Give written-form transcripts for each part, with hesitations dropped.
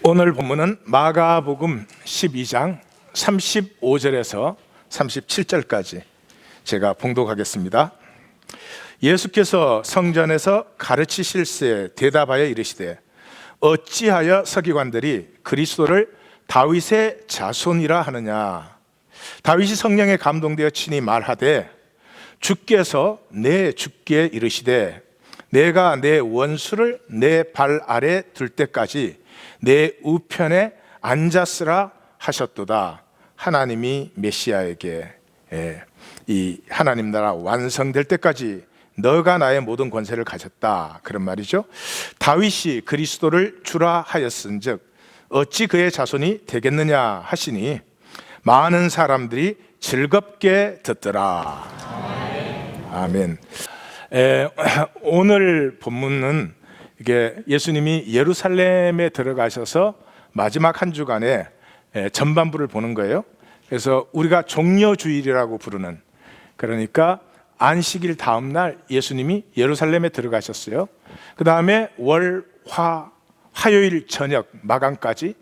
오늘 본문은 마가복음 12장 35절에서 37절까지 제가 봉독하겠습니다. 예수께서 성전에서 가르치실새 대답하여 이르시되 어찌하여 서기관들이 그리스도를 다윗의 자손이라 하느냐. 다윗이 성령에 감동되어 친히 말하되 주께서 내 주께 이르시되 내가 내 원수를 내 발 아래 둘 때까지 내 우편에 앉았으라 하셨도다. 하나님이 메시아에게 이 하나님 나라 완성될 때까지 너가 나의 모든 권세를 가졌다, 그런 말이죠. 다윗이 그리스도를 주라 하였은즉 어찌 그의 자손이 되겠느냐 하시니 많은 사람들이 즐겁게 듣더라. 아멘. 오늘 본문은 이게 예수님이 예루살렘에 들어가셔서 마지막 한 주간에 전반부를 보는 거예요. 그래서 우리가 종려주일이라고 부르는, 그러니까 안식일 다음 날 예수님이 예루살렘에 들어가셨어요. 그 다음에 월, 화, 화요일 저녁 마감까지,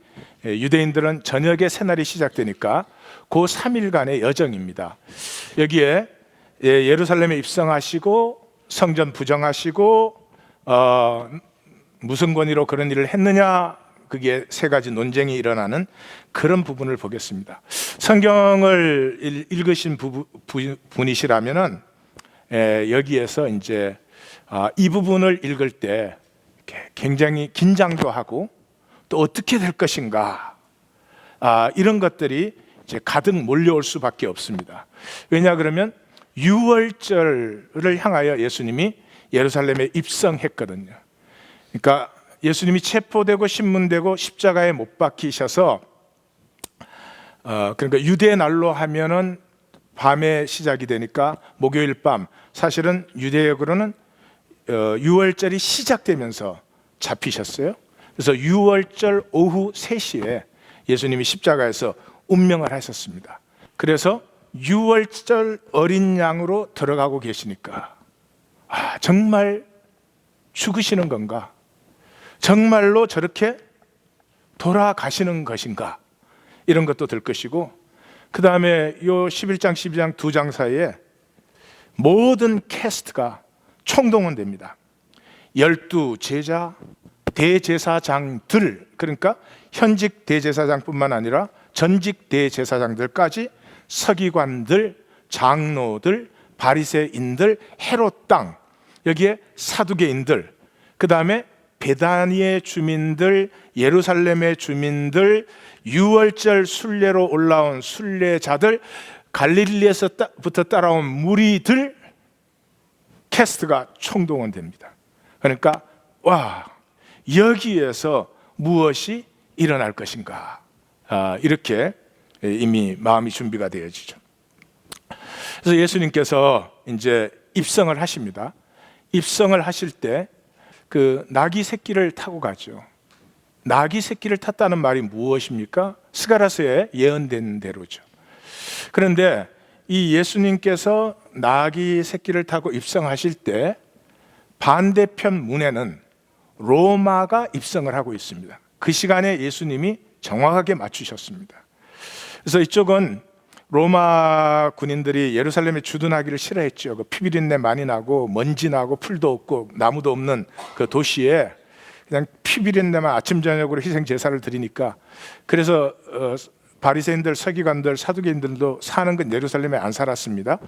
유대인들은 저녁에 새날이 시작되니까 그 3일간의 여정입니다. 여기에 예루살렘에 입성하시고 성전 부정하시고 무슨 권위로 그런 일을 했느냐, 그게 세 가지 논쟁이 일어나는 그런 부분을 보겠습니다. 성경을 읽으신 분이시라면은 여기에서 이제 이 부분을 읽을 때 굉장히 긴장도 하고 또 어떻게 될 것인가, 이런 것들이 이제 가득 몰려올 수밖에 없습니다. 왜냐 그러면 유월절을 향하여 예수님이 예루살렘에 입성했거든요. 그러니까 예수님이 체포되고 신문되고 십자가에 못 박히셔서 그러니까 유대 날로 하면은 밤에 시작이 되니까 목요일 밤, 사실은 유대역으로는 유월절이 시작되면서 잡히셨어요. 그래서 유월절 오후 3시에 예수님이 십자가에서 운명을 하셨습니다. 그래서 유월절 어린 양으로 들어가고 계시니까 정말 죽으시는 건가? 정말로 저렇게 돌아가시는 것인가? 이런 것도 들 것이고, 그 다음에 요 11장 12장 두 장 사이에 모든 캐스트가 총동원됩니다. 12 제자, 대제사장들, 그러니까 현직 대제사장뿐만 아니라 전직 대제사장들까지, 서기관들, 장로들, 바리새인들, 헤롯 땅, 여기에 사두개인들, 그 다음에 베다니의 주민들, 예루살렘의 주민들, 유월절 순례로 올라온 순례자들, 갈릴리에서부터 따라온 무리들, 캐스트가 총동원됩니다. 그러니까 여기에서 무엇이 일어날 것인가, 이렇게 이미 마음이 준비가 되어지죠. 그래서 예수님께서 이제 입성을 하십니다. 입성을 하실 때 그 나귀 새끼를 타고 가죠. 나귀 새끼를 탔다는 말이 무엇입니까? 스가랴서에 예언된 대로죠. 그런데 이 예수님께서 나귀 새끼를 타고 입성하실 때 반대편 문에는 로마가 입성을 하고 있습니다. 그 시간에 예수님이 정확하게 맞추셨습니다. 그래서 이쪽은 로마 군인들이 예루살렘에 주둔하기를 싫어했죠. 그 피비린내 많이 나고 먼지 나고 풀도 없고 나무도 없는 그 도시에 그냥 피비린내만 아침 저녁으로 희생 제사를 드리니까, 그래서 바리새인들, 서기관들, 사두개인들도 사는 건 예루살렘에 안 살았습니다.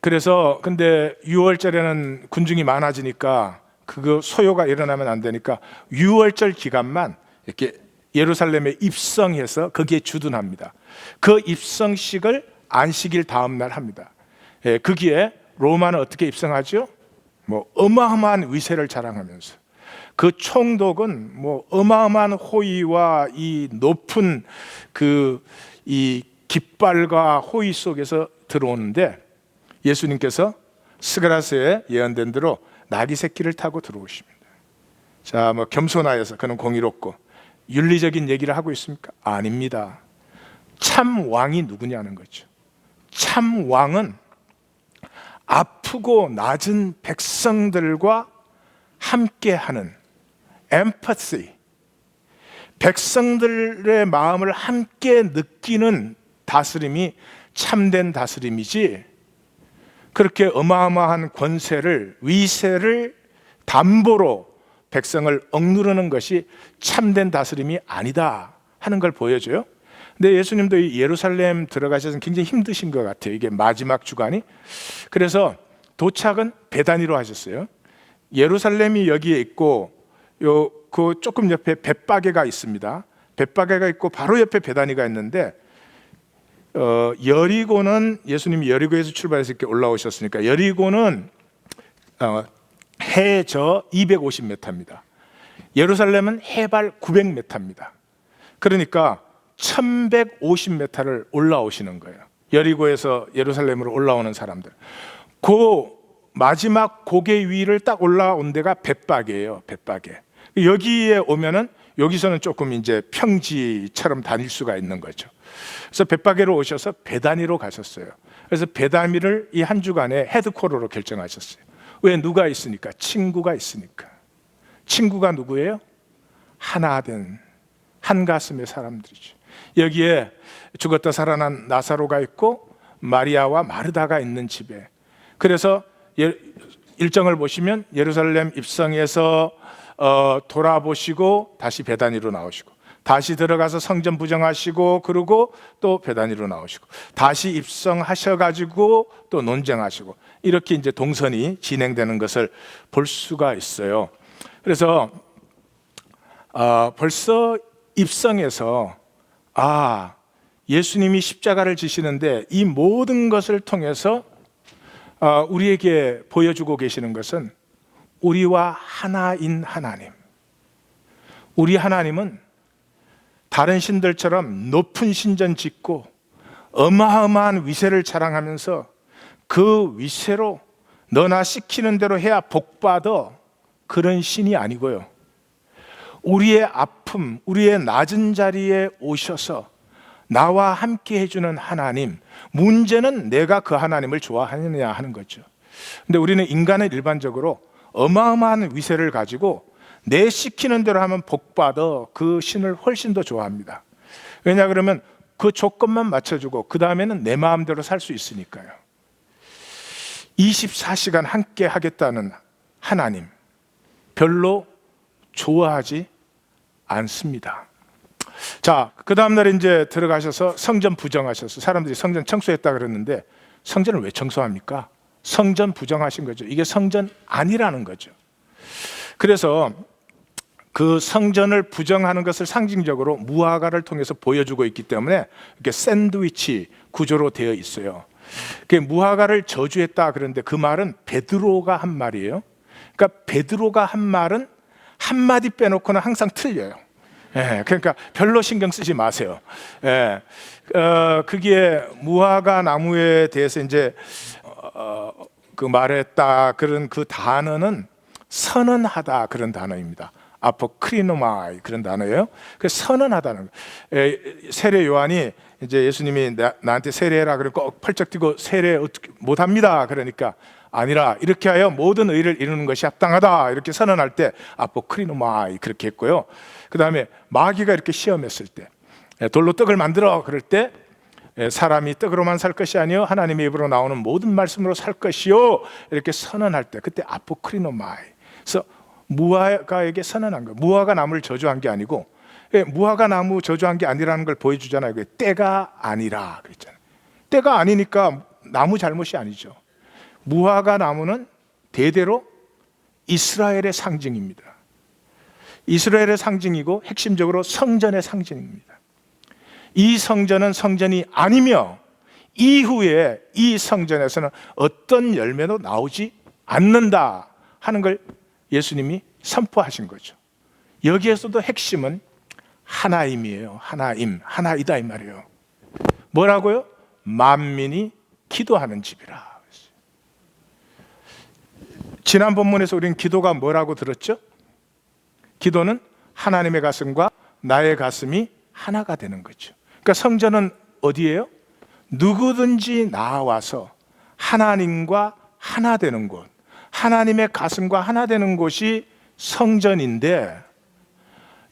그래서 근데 6월절에는 군중이 많아지니까 그거 소요가 일어나면 안 되니까 6월절 기간만 이렇게 예루살렘에 입성해서 거기에 주둔합니다. 그 입성식을 안식일 다음 날 합니다. 거기에 로마는 어떻게 입성하죠? 어마어마한 위세를 자랑하면서, 그 총독은 어마어마한 호의와 이 높은 이 깃발과 호의 속에서 들어오는데, 예수님께서 스가랴서에 예언된 대로 나귀 새끼를 타고 들어오십니다. 자, 겸손하여서 그는 공의롭고 윤리적인 얘기를 하고 있습니까? 아닙니다. 참 왕이 누구냐는 거죠. 참 왕은 아프고 낮은 백성들과 함께하는 empathy, 백성들의 마음을 함께 느끼는 다스림이 참된 다스림이지, 그렇게 어마어마한 권세를, 위세를 담보로 백성을 억누르는 것이 참된 다스림이 아니다 하는 걸 보여줘요. 근데 예수님도 이 예루살렘 들어가셔서 굉장히 힘드신 것 같아요. 이게 마지막 주간이. 그래서 도착은 베다니로 하셨어요. 예루살렘이 여기에 있고 그 조금 옆에 벳바게가 있습니다. 벳바게가 있고 바로 옆에 베다니가 있는데, 여리고는 예수님이 여리고에서 출발해서 이렇게 올라오셨으니까 여리고는 해저 250m입니다. 예루살렘은 해발 900m입니다. 그러니까 1150m를 올라오시는 거예요. 여리고에서 예루살렘으로 올라오는 사람들. 그 마지막 고개 위를 딱 올라온 데가 벳바게예요. 벳바게. 여기에 오면은 여기서는 조금 이제 평지처럼 다닐 수가 있는 거죠. 그래서 벳바게로 오셔서 베다니로 가셨어요. 그래서 베다니를 이 한 주간의 헤드코어로 결정하셨어요. 왜? 누가 있으니까. 친구가 있으니까. 친구가 누구예요? 하나 된 한 가슴의 사람들이죠. 여기에 죽었다 살아난 나사로가 있고 마리아와 마르다가 있는 집에, 그래서 일정을 보시면 예루살렘 입성해서 돌아보시고 다시 베다니로 나오시고, 다시 들어가서 성전 부정하시고, 그리고 또 베다니로 나오시고, 다시 입성하셔가지고 또 논쟁하시고, 이렇게 이제 동선이 진행되는 것을 볼 수가 있어요. 그래서 벌써 입성해서 예수님이 십자가를 지시는데 이 모든 것을 통해서 우리에게 보여주고 계시는 것은 우리와 하나인 하나님. 우리 하나님은 다른 신들처럼 높은 신전 짓고 어마어마한 위세를 자랑하면서 그 위세로 너나 시키는 대로 해야 복받아, 그런 신이 아니고요. 우리의 아픔, 우리의 낮은 자리에 오셔서 나와 함께 해주는 하나님. 문제는 내가 그 하나님을 좋아하느냐 하는 거죠. 근데 우리는 인간은 일반적으로 어마어마한 위세를 가지고 내 시키는 대로 하면 복받아, 그 신을 훨씬 더 좋아합니다. 왜냐 그러면 그 조건만 맞춰주고 그 다음에는 내 마음대로 살 수 있으니까요. 24시간 함께 하겠다는 하나님 별로 좋아하지 않습니다. 자, 그 다음날 이제 들어가셔서 성전 부정하셔서 사람들이 성전 청소했다 그랬는데, 성전을 왜 청소합니까? 성전 부정하신 거죠. 이게 성전 아니라는 거죠. 그래서 그 성전을 부정하는 것을 상징적으로 무화과를 통해서 보여주고 있기 때문에 이렇게 샌드위치 구조로 되어 있어요. 무화과를 저주했다 그러는데 그 말은 베드로가 한 말이에요. 그러니까 베드로가 한 말은 한마디 빼놓고는 항상 틀려요. 그러니까 별로 신경 쓰지 마세요. 그게 무화과 나무에 대해서 이제 그 말했다 그런 그 단어는 선언하다 그런 단어입니다. 아포크리노마이 그런 단어예요. 그 선언하다는 거예요. 세례 요한이 이제 예수님이 나한테 세례해라 그러고 꼭 펄쩍 뛰고 세례 어떻게 못합니다. 그러니까 아니라 이렇게 하여 모든 의를 이루는 것이 합당하다 이렇게 선언할 때 아포크리노마이 그렇게 했고요. 그 다음에 마귀가 이렇게 시험했을 때 돌로 떡을 만들어 그럴 때 사람이 떡으로만 살 것이 아니요 하나님의 입으로 나오는 모든 말씀으로 살 것이요 이렇게 선언할 때 그때 아포크리노마이. 그래서 무화과에게 선언한 거예요. 무화과 나무를 저주한 게 아니고, 무화과 나무 저주한 게 아니라는 걸 보여주잖아요. 때가 아니라 그랬잖아요. 때가 아니니까 나무 잘못이 아니죠. 무화과 나무는 대대로 이스라엘의 상징입니다. 이스라엘의 상징이고 핵심적으로 성전의 상징입니다. 이 성전은 성전이 아니며 이후에 이 성전에서는 어떤 열매도 나오지 않는다 하는 걸 예수님이 선포하신 거죠. 여기에서도 핵심은 하나임이에요. 하나임, 하나이다 이 말이에요. 뭐라고요? 만민이 기도하는 집이라. 지난 본문에서 우리는 기도가 뭐라고 들었죠? 기도는 하나님의 가슴과 나의 가슴이 하나가 되는 거죠. 그러니까 성전은 어디예요? 누구든지 나와서 하나님과 하나 되는 곳, 하나님의 가슴과 하나 되는 곳이 성전인데,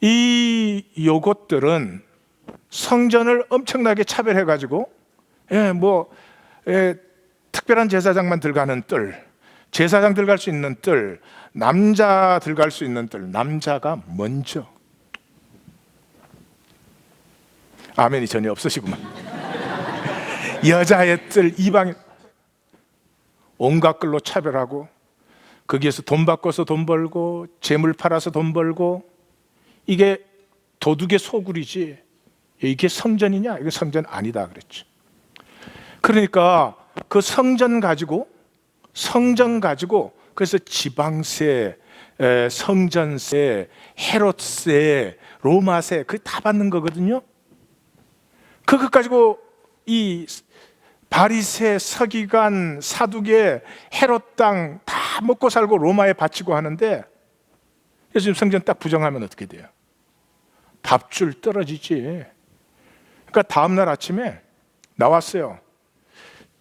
이 요것들은 성전을 엄청나게 차별해가지고 특별한 제사장만 들어가는 뜰, 제사장 들어갈 수 있는 뜰, 남자 들어갈 수 있는 뜰, 남자가 먼저. 아멘이 전혀 없으시구만. 여자의 뜰, 이방인, 온갖 걸로 차별하고, 거기에서 돈 바꿔서 돈 벌고, 재물 팔아서 돈 벌고, 이게 도둑의 소굴이지, 이게 성전이냐? 이게 성전 아니다 그랬죠. 그러니까 그 성전 가지고 그래서 지방세, 성전세, 헤롯세, 로마세, 그게 다 받는 거거든요. 그것 가지고 이 바리새, 서기관, 사두개, 헤롯 땅 다 먹고 살고 로마에 바치고 하는데, 요즘 성전 딱 부정하면 어떻게 돼요? 밥줄 떨어지지. 그러니까 다음날 아침에 나왔어요.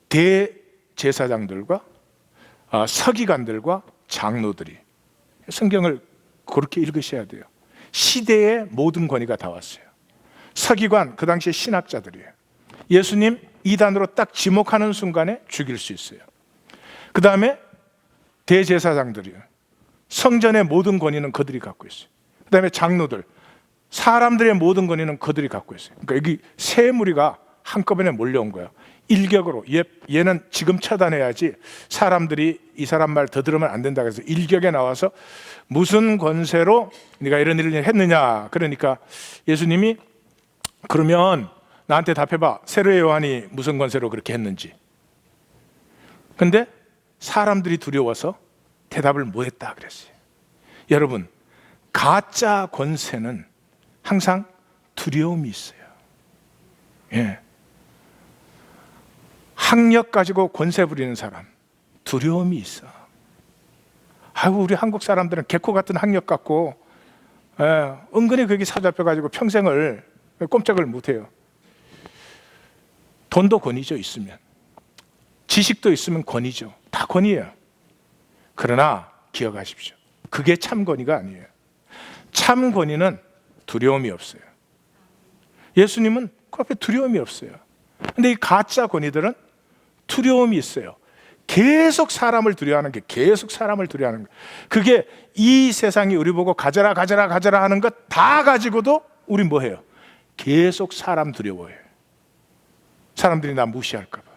대제사장들과 서기관들과 장로들이. 성경을 그렇게 읽으셔야 돼요. 시대의 모든 권위가 다 왔어요. 서기관, 그 당시에 신학자들이에요. 예수님 이단으로 딱 지목하는 순간에 죽일 수 있어요. 그 다음에 대제사장들이에요. 성전의 모든 권위는 그들이 갖고 있어요. 그 다음에 장로들, 사람들의 모든 권위는 그들이 갖고 있어요. 그러니까 여기 세 무리가 한꺼번에 몰려온 거예요. 일격으로. 얘는 지금 처단해야지, 사람들이 이 사람 말 더 들으면 안 된다 그래서 일격에 나와서 무슨 권세로 네가 이런 일을 했느냐. 그러니까 예수님이 그러면 나한테 답해봐. 세례 요한이 무슨 권세로 그렇게 했는지. 근데 사람들이 두려워서 대답을 못했다 그랬어요. 여러분, 가짜 권세는 항상 두려움이 있어요. 학력 가지고 권세 부리는 사람, 두려움이 있어. 아이고, 우리 한국 사람들은 개코 같은 학력 갖고 은근히 그게 사잡혀가지고 평생을 꼼짝을 못해요. 돈도 권위죠, 있으면. 지식도 있으면 권위죠. 다 권위예요. 그러나 기억하십시오. 그게 참 권위가 아니에요. 참 권위는 두려움이 없어요. 예수님은 그 앞에 두려움이 없어요. 근데 이 가짜 권위들은 두려움이 있어요. 계속 사람을 두려워하는 게, 계속 사람을 두려워하는 거. 그게 이 세상이 우리 보고 가져라 가져라 가져라 하는 것 다 가지고도 우리 뭐 해요? 계속 사람 두려워해요. 사람들이 나 무시할까 봐,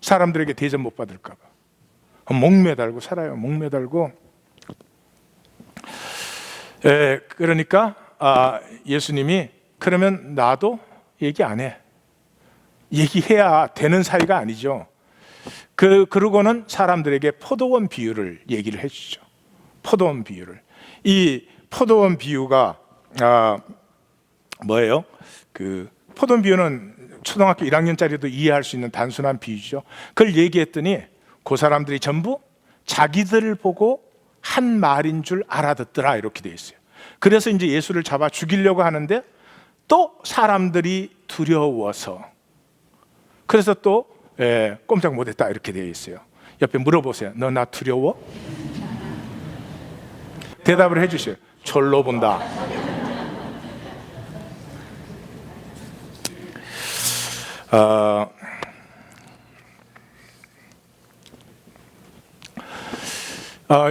사람들에게 대접 못 받을까 봐 목매달고 살아요. 목매달고. 그러니까 예수님이 그러면 나도 얘기 안 해. 얘기해야 되는 사이가 아니죠. 그러고는 사람들에게 포도원 비유를 얘기를 해주죠. 포도원 비유를. 이 포도원 비유가 뭐예요? 그 포도원 비유는 초등학교 1학년짜리도 이해할 수 있는 단순한 비유죠. 그걸 얘기했더니 그 사람들이 전부 자기들을 보고 한 말인 줄 알아듣더라, 이렇게 돼 있어요. 그래서 이제 예수를 잡아 죽이려고 하는데 또 사람들이 두려워서, 그래서 또 꼼짝 못했다, 이렇게 되어 있어요. 옆에 물어보세요. 너 나 두려워? 대답을 해주세요. 절로 본다.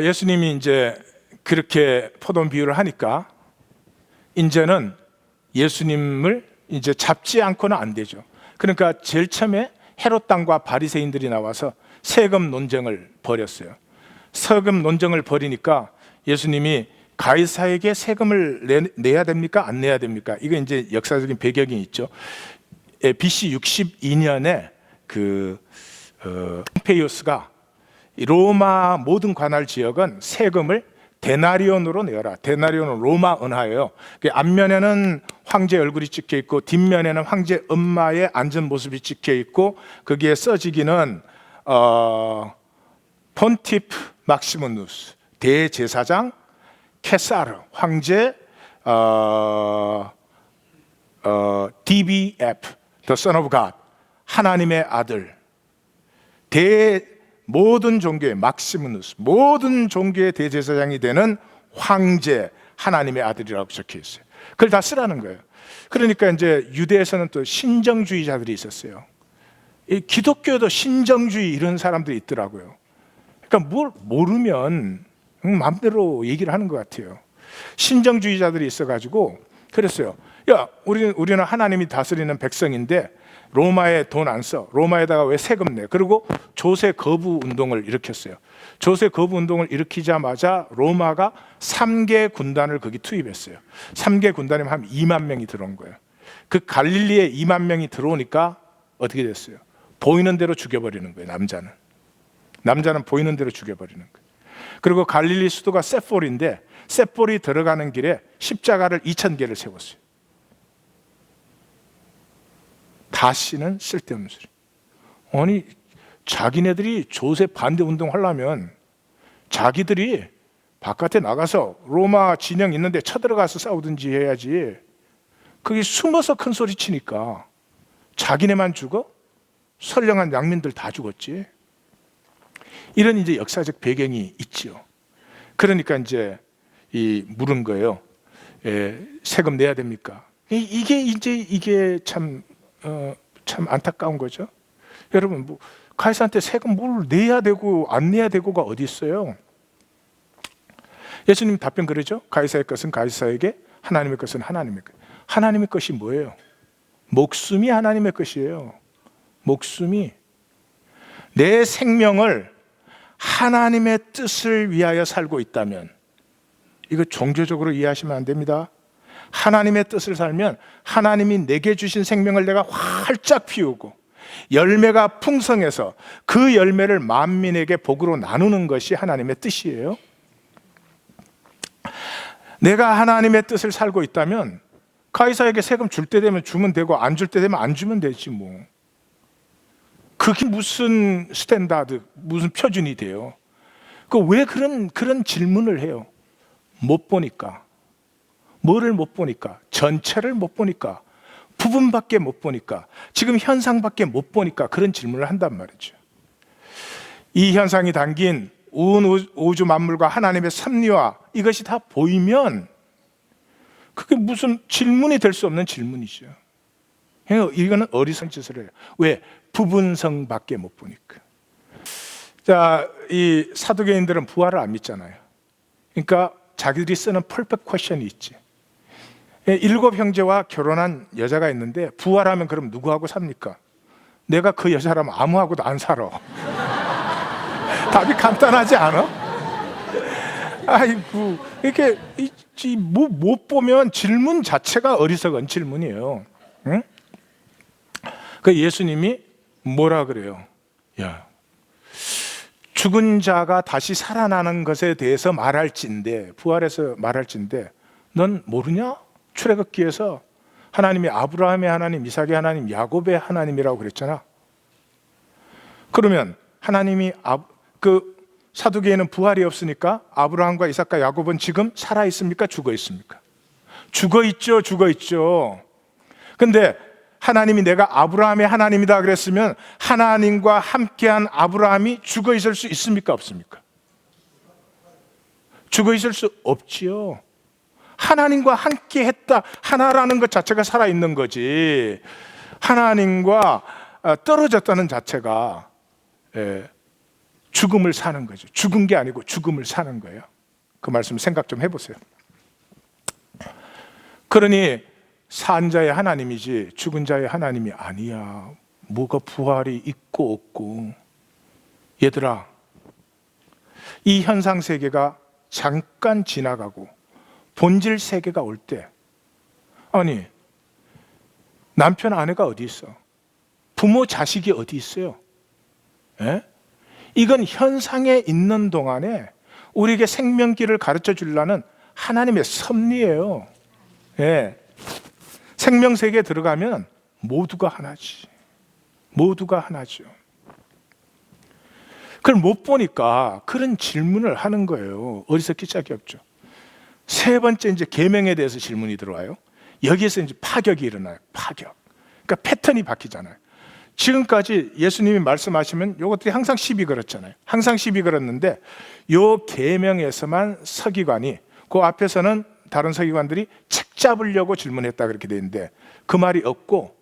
예수님이 이제 그렇게 포도원 비유를 하니까 이제는 예수님을 이제 잡지 않고는 안 되죠. 그러니까 제일 처음에 헤롯 당과 바리새인들이 나와서 세금 논쟁을 벌였어요. 세금 논쟁을 벌이니까 예수님이 가이사에게 세금을 내야 됩니까? 안 내야 됩니까? 이거 이제 역사적인 배경이 있죠. BC 62년에 폼페이오스가 로마 모든 관할 지역은 세금을 데나리온으로 내어라. 데나리온은 로마 은하예요. 앞면에는 황제 얼굴이 찍혀 있고 뒷면에는 황제 엄마의 앉은 모습이 찍혀 있고, 거기에 써지기는 폰티프 막시무누스 대제사장, 케사르 황제, DBF The Son of God 하나님의 아들, 모든 종교의 막시무누스, 모든 종교의 대제사장이 되는 황제, 하나님의 아들이라고 적혀 있어요. 그걸 다 쓰라는 거예요. 그러니까 이제 유대에서는 또 신정주의자들이 있었어요. 이 기독교에도 신정주의 이런 사람들이 있더라고요. 그러니까 뭘 모르면 마음대로 얘기를 하는 것 같아요. 신정주의자들이 있어가지고 그랬어요. 야, 우리는 하나님이 다스리는 백성인데 로마에 돈 안 써. 로마에다가 왜 세금 내? 그리고 조세 거부 운동을 일으켰어요. 조세 거부 운동을 일으키자마자 로마가 3개 군단을 거기 투입했어요. 3개 군단이면 한 2만 명이 들어온 거예요. 그 갈릴리에 2만 명이 들어오니까 어떻게 됐어요? 보이는 대로 죽여버리는 거예요. 남자는 보이는 대로 죽여버리는 거예요. 그리고 갈릴리 수도가 세폴인데 세폴이 들어가는 길에 십자가를 2,000개를 세웠어요. 다시는 쓸데없는 소리. 아니, 자기네들이 조세 반대 운동 하려면 자기들이 바깥에 나가서 로마 진영 있는데 쳐들어가서 싸우든지 해야지. 그게 숨어서 큰 소리 치니까 자기네만 죽어? 선량한 양민들 다 죽었지. 이런 이제 역사적 배경이 있지요. 그러니까 이제 물은 거예요. 세금 내야 됩니까? 이게 참 안타까운 거죠. 여러분, 가이사한테 세금 뭘 내야 되고 안 내야 되고가 어디 있어요? 예수님 답변 그러죠. 가이사의 것은 가이사에게, 하나님의 것은 하나님의 것. 하나님의 것이 뭐예요? 목숨이 하나님의 것이에요. 목숨이. 내 생명을 하나님의 뜻을 위하여 살고 있다면, 이거 종교적으로 이해하시면 안 됩니다. 하나님의 뜻을 살면 하나님이 내게 주신 생명을 내가 활짝 피우고 열매가 풍성해서 그 열매를 만민에게 복으로 나누는 것이 하나님의 뜻이에요. 내가 하나님의 뜻을 살고 있다면 가이사에게 세금 줄 때 되면 주면 되고 안 줄 때 되면 안 주면 되지 뭐. 그게 무슨 스탠다드, 무슨 표준이 돼요? 왜 그런 질문을 해요? 못 보니까. 뭐를 못 보니까? 전체를 못 보니까, 부분밖에 못 보니까, 지금 현상밖에 못 보니까 그런 질문을 한단 말이죠. 이 현상이 담긴 온 우주 만물과 하나님의 섭리와 이것이 다 보이면 그게 무슨 질문이 될 수 없는 질문이죠. 이거는 어리석은 짓을 해요. 왜? 부분성밖에 못 보니까. 자, 이 사두개인들은 부활을 안 믿잖아요. 그러니까 자기들이 쓰는 퍼펙트 퀘션이 있지. 7 형제와 결혼한 여자가 있는데 부활하면 그럼 누구하고 삽니까? 내가 그 여자라면 아무하고도 안 살아. 답이 간단하지 않아? 아이고, 이렇게 못 보면 질문 자체가 어리석은 질문이에요. 응? 그 예수님이 뭐라 그래요? 야, 죽은 자가 다시 살아나는 것에 대해서 말할진데, 부활해서 말할진데 넌 모르냐? 출애굽기에서 하나님이 아브라함의 하나님, 이삭의 하나님, 야곱의 하나님이라고 그랬잖아. 그러면 하나님이 그 사두개에는 부활이 없으니까 아브라함과 이삭과 야곱은 지금 살아 있습니까? 죽어 있습니까? 죽어 있죠. 근데 하나님이 내가 아브라함의 하나님이다 그랬으면 하나님과 함께한 아브라함이 죽어 있을 수 있습니까? 없습니까? 죽어 있을 수 없지요. 하나님과 함께 했다, 하나라는 것 자체가 살아있는 거지, 하나님과 떨어졌다는 자체가 죽음을 사는 거죠. 죽은 게 아니고 죽음을 사는 거예요. 그 말씀 생각 좀 해보세요. 그러니 산 자의 하나님이지 죽은 자의 하나님이 아니야. 뭐가 부활이 있고 없고. 얘들아, 이 현상 세계가 잠깐 지나가고 본질 세계가 올 때, 아니, 남편 아내가 어디 있어? 부모 자식이 어디 있어요? 이건 현상에 있는 동안에 우리에게 생명길을 가르쳐 주려는 하나님의 섭리예요. 생명 세계에 들어가면 모두가 하나지. 모두가 하나죠. 그걸 못 보니까 그런 질문을 하는 거예요. 어리석기 짝이 없죠. 세 번째 이제 계명에 대해서 질문이 들어와요. 여기에서 이제 파격이 일어나요. 파격. 그러니까 패턴이 바뀌잖아요. 지금까지 예수님이 말씀하시면 이것들이 항상 시비 걸었잖아요. 항상 시비 걸었는데 요 계명에서만 서기관이, 그 앞에서는 다른 서기관들이 붙잡으려고 질문했다 그렇게 돼 있는데 그 말이 없고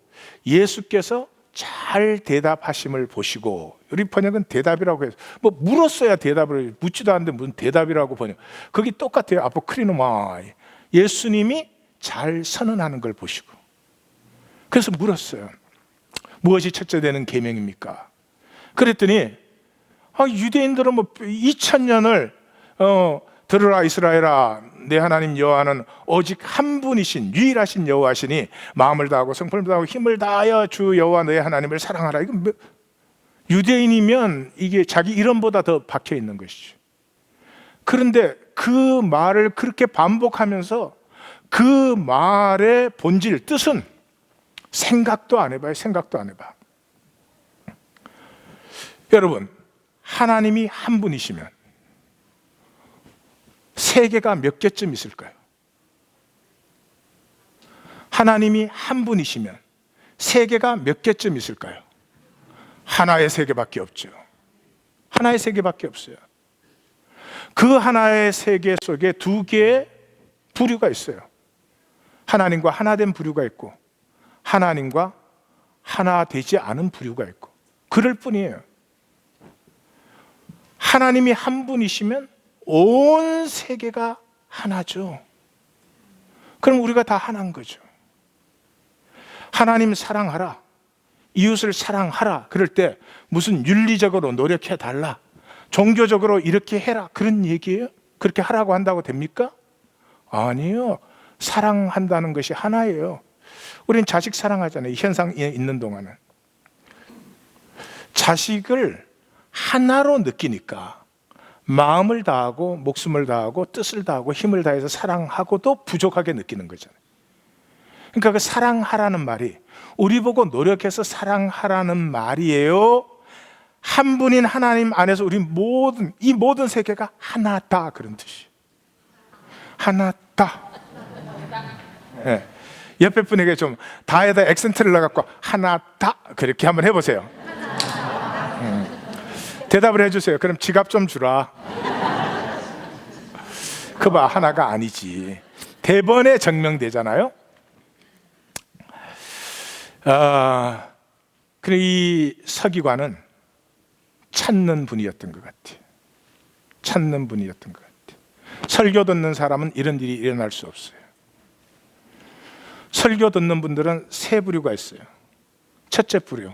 예수께서 잘 대답하심을 보시고, 우리 번역은 대답이라고 해서 뭐 물었어야 대답을, 묻지도 않는데 무슨 대답이라고 번역. 거기 똑같아요. 아포크리노마이. 예수님이 잘 선언하는 걸 보시고 그래서 물었어요. 무엇이 첫째 되는 계명입니까? 그랬더니 유대인들은 뭐 2000년을 들으라 이스라엘아, 내 하나님 여호와는 오직 한 분이신 유일하신 여호와시니 마음을 다하고 성품을 다하고 힘을 다하여 주 여호와 너의 하나님을 사랑하라. 이거 유대인이면 이게 자기 이름보다 더 박혀 있는 것이죠. 그런데 그 말을 그렇게 반복하면서 그 말의 본질, 뜻은 생각도 안 해봐요. 생각도 안 해봐. 여러분, 하나님이 한 분이시면 세계가 몇 개쯤 있을까요? 하나님이 한 분이시면 세계가 몇 개쯤 있을까요? 하나의 세계밖에 없죠. 하나의 세계밖에 없어요. 그 하나의 세계 속에 두 개의 부류가 있어요. 하나님과 하나 된 부류가 있고 하나님과 하나 되지 않은 부류가 있고, 그럴 뿐이에요. 하나님이 한 분이시면 온 세계가 하나죠. 그럼 우리가 다 하나인 거죠. 하나님 사랑하라, 이웃을 사랑하라 그럴 때 무슨 윤리적으로 노력해 달라, 종교적으로 이렇게 해라 그런 얘기예요? 그렇게 하라고 한다고 됩니까? 아니요. 사랑한다는 것이 하나예요. 우리는 자식 사랑하잖아요. 이 현상에 있는 동안은. 자식을 하나로 느끼니까 마음을 다하고 목숨을 다하고 뜻을 다하고 힘을 다해서 사랑하고도 부족하게 느끼는 거잖아요. 그러니까 그 사랑하라는 말이 우리 보고 노력해서 사랑하라는 말이에요? 한 분인 하나님 안에서 우리 이 모든 세계가 하나다 그런 뜻이에요. 하나다. 네. 옆에 분에게 좀 다에다 액센트를 넣어갖고 하나다 그렇게 한번 해보세요. 대답을 해주세요. 그럼 지갑 좀 주라. 그봐, 하나가 아니지. 대번에 증명되잖아요. 그래, 이 서기관은 찾는 분이었던 것 같아요. 찾는 분이었던 것 같아요. 설교 듣는 사람은 이런 일이 일어날 수 없어요. 설교 듣는 분들은 세 부류가 있어요. 첫째 부류,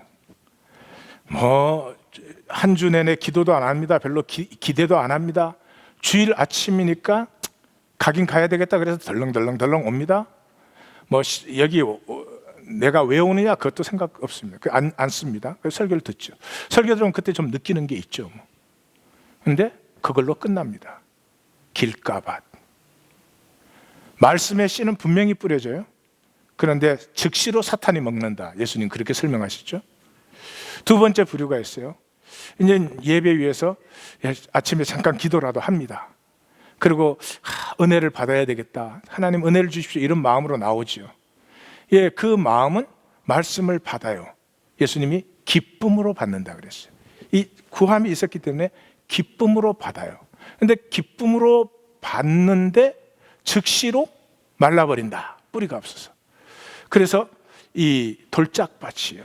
한 주 내내 기도도 안 합니다. 별로 기대도 안 합니다. 주일 아침이니까 가긴 가야 되겠다 그래서 덜렁덜렁 옵니다. 여기 내가 왜 오느냐 그것도 생각 없습니다. 안 씁니다. 그래서 설교를 듣죠. 설교 들으면 그때 좀 느끼는 게 있죠. 그런데 그걸로 끝납니다. 길가밭. 말씀의 씨는 분명히 뿌려져요. 그런데 즉시로 사탄이 먹는다. 예수님 그렇게 설명하시죠. 두 번째 부류가 있어요. 이제 예배 위에서 아침에 잠깐 기도라도 합니다. 그리고 은혜를 받아야 되겠다. 하나님 은혜를 주십시오. 이런 마음으로 나오죠. 그 마음은 말씀을 받아요. 예수님이 기쁨으로 받는다 그랬어요. 이 구함이 있었기 때문에 기쁨으로 받아요. 근데 기쁨으로 받는데 즉시로 말라버린다. 뿌리가 없어서. 그래서 이 돌짝밭이요.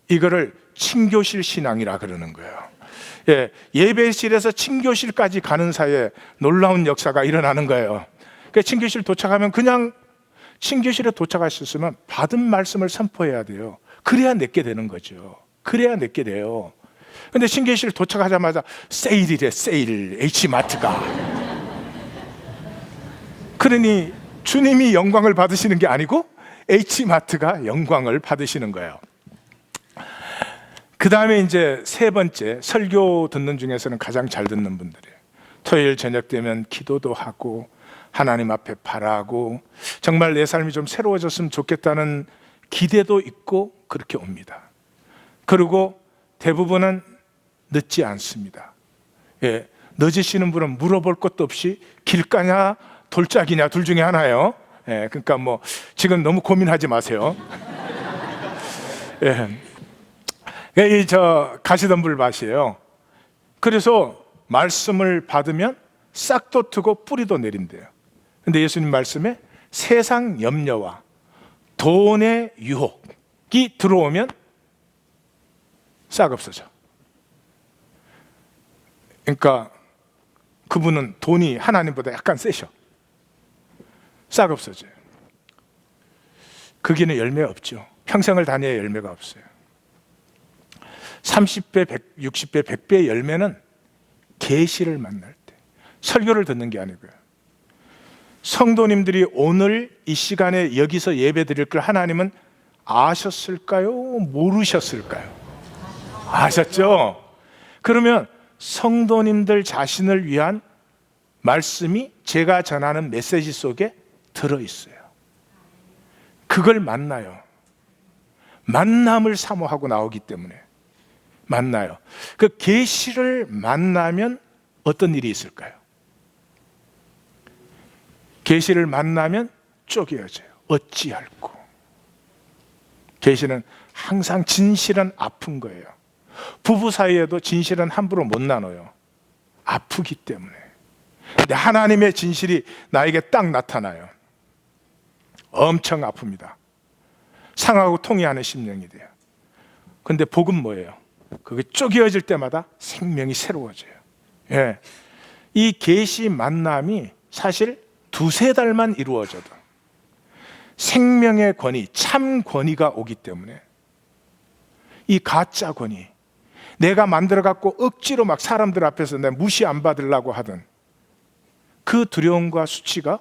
이거를 친교실 신앙이라 그러는 거예요. 예배실에서 친교실까지 가는 사이에 놀라운 역사가 일어나는 거예요. 그러니까 친교실 도착하면 그냥 친교실에 도착하셨으면 받은 말씀을 선포해야 돼요. 그래야 내게 되는 거죠. 그래야 내게 돼요. 근데 친교실 도착하자마자 세일이래, 세일, H마트가. 그러니 주님이 영광을 받으시는 게 아니고 H마트가 영광을 받으시는 거예요. 그 다음에 이제 세 번째, 설교 듣는 중에서는 가장 잘 듣는 분들이에요. 토요일 저녁 되면 기도도 하고 하나님 앞에 바라고 정말 내 삶이 좀 새로워졌으면 좋겠다는 기대도 있고 그렇게 옵니다. 그리고 대부분은 늦지 않습니다. 늦으시는 분은 물어볼 것도 없이 길가냐 돌짝이냐 둘 중에 하나예요. 그러니까 지금 너무 고민하지 마세요. 가시덤불 밭이에요. 그래서 말씀을 받으면 싹도 트고 뿌리도 내린대요. 근데 예수님 말씀에 세상 염려와 돈의 유혹이 들어오면 싹 없어져. 그러니까 그분은 돈이 하나님보다 약간 세셔. 싹 없어져요. 거기는 열매 없죠. 평생을 다녀야 열매가 없어요. 30배, 60배, 100배의 열매는 계시를 만날 때, 설교를 듣는 게 아니고요. 성도님들이 오늘 이 시간에 여기서 예배 드릴 걸 하나님은 아셨을까요? 모르셨을까요? 아셨죠? 그러면 성도님들 자신을 위한 말씀이 제가 전하는 메시지 속에 들어있어요. 그걸 만나요. 만남을 사모하고 나오기 때문에 만나요. 그 계시를 만나면 어떤 일이 있을까요? 계시를 만나면 쪼개어져요. 어찌할꼬. 계시는 항상 진실은 아픈 거예요. 부부 사이에도 진실은 함부로 못 나눠요. 아프기 때문에. 근데 하나님의 진실이 나에게 딱 나타나요. 엄청 아픕니다. 상하고 통해하는 심령이 돼요. 근데 복은 뭐예요? 그게 쪼개어질 때마다 생명이 새로워져요. 예. 이 계시 만남이 사실 2-3달만 이루어져도 생명의 권위, 참 권위가 오기 때문에 이 가짜 권위, 내가 만들어갖고 억지로 막 사람들 앞에서 내가 무시 안 받으려고 하던 그 두려움과 수치가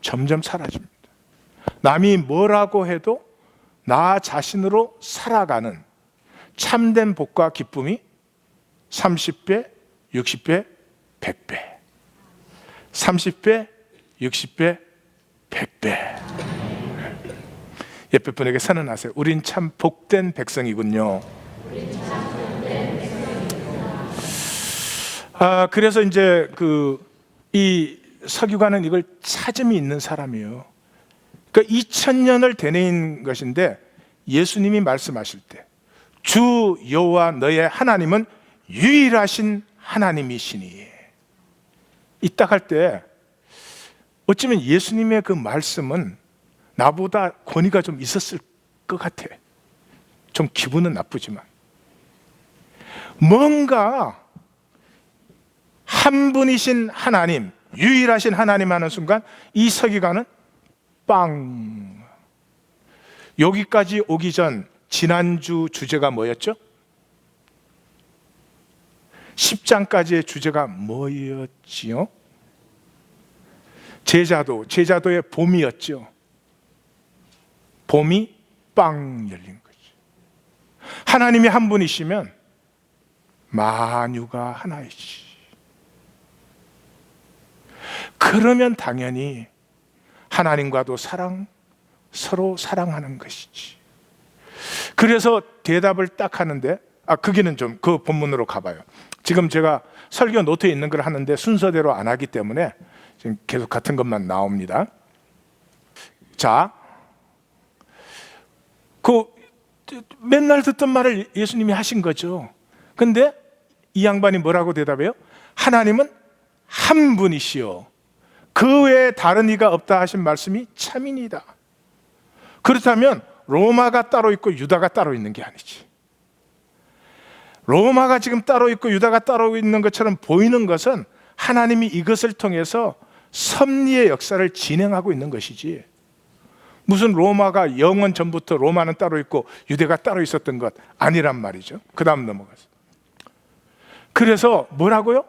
점점 사라집니다. 남이 뭐라고 해도 나 자신으로 살아가는 참된 복과 기쁨이 30배, 60배, 100배. 30배, 60배, 100배. 옆에 분에게 선언하세요. 우린 참 복된 백성이군요. 그래서 이제 이 서기관은 이걸 찾음이 있는 사람이에요. 그러니까 2000년을 되뇌인 것인데 예수님이 말씀하실 때 주 여호와 너의 하나님은 유일하신 하나님이시니, 이 딱 할 때 어쩌면 예수님의 그 말씀은 나보다 권위가 좀 있었을 것 같아. 좀 기분은 나쁘지만 뭔가 한 분이신 하나님, 유일하신 하나님 하는 순간 이 서기관은 빵. 여기까지 오기 전 지난주 주제가 뭐였죠? 10장까지의 주제가 뭐였지요? 제자도의 봄이었죠. 봄이 빵 열린 거죠. 하나님이 한 분이시면 만유가 하나이시. 그러면 당연히 하나님과도 서로 사랑하는 것이지. 그래서 대답을 딱 하는데, 거기는 좀 그 본문으로 가봐요. 지금 제가 설교 노트에 있는 걸 하는데 순서대로 안 하기 때문에 지금 계속 같은 것만 나옵니다. 자, 맨날 듣던 말을 예수님이 하신 거죠. 근데 이 양반이 뭐라고 대답해요? 하나님은 한 분이시오. 그 외에 다른 이가 없다 하신 말씀이 참이니다. 그렇다면 로마가 따로 있고 유다가 따로 있는 게 아니지. 로마가 지금 따로 있고 유다가 따로 있는 것처럼 보이는 것은 하나님이 이것을 통해서 섭리의 역사를 진행하고 있는 것이지, 무슨 로마가 영원 전부터 로마는 따로 있고 유대가 따로 있었던 것 아니란 말이죠. 그 다음 넘어가서. 그래서 뭐라고요?